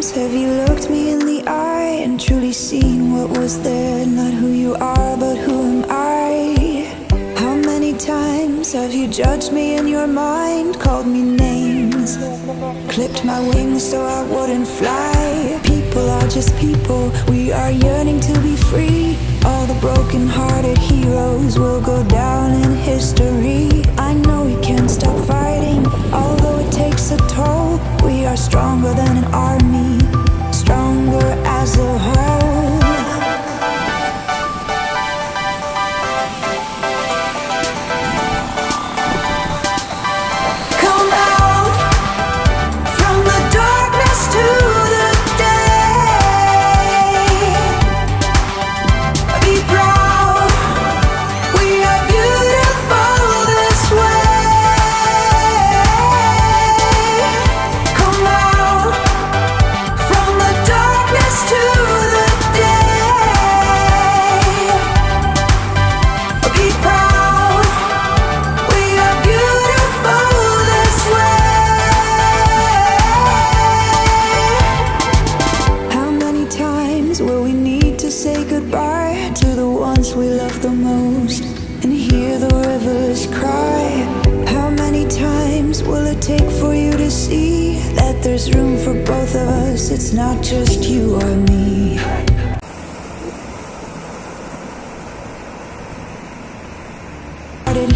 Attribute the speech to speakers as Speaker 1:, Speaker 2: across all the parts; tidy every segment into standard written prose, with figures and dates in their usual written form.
Speaker 1: times have you looked me in the eye and truly seen what was there? Not who you are, but who am I? How many times have you judged me in your mind, called me names, clipped my wings so I wouldn't fly? People are just people, we are yearning to be free. All the broken-hearted heroes will go down in history. I know we can't stop fighting, although it takes a toll. We are stronger than an army, stronger as a whole. Come out from the darkness to the day. Be proud, we are beautiful this way. Come out from the darkness to the day. Be proud, we are beautiful this way. How many times will we need to say goodbye to the ones we love the most and hear the rivers cry? How many times will it take for you to see that there's room for both of us? It's not just you or me.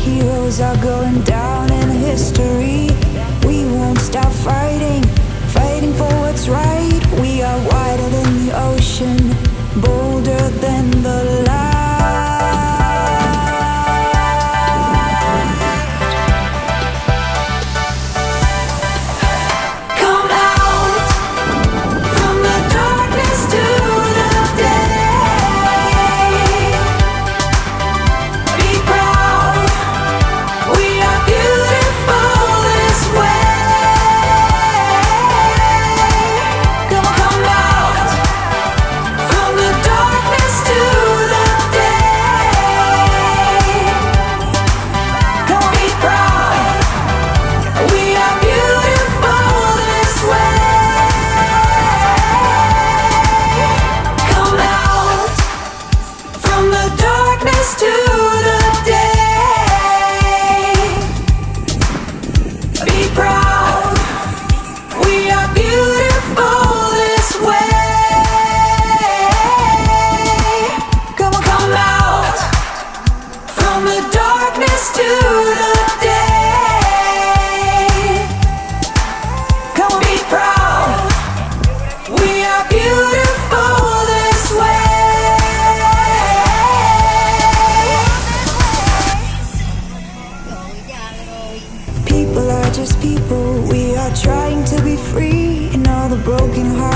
Speaker 1: Heroes are going down in history. We won't stop fighting, fighting for what's right. We are wider than the ocean, bolder than the light. Come out from the darkness to the day. Be proud, we are beautiful this way. Come out from the darkness to the day. Come be proud, we are beautiful this way. Come out from the darkness to the day. Be proud, we are beautiful this way. Come on, come out from the darkness to the day. Come on, be proud, we are beautiful this way. People are just people, we are trying to be free in all the broken hearts.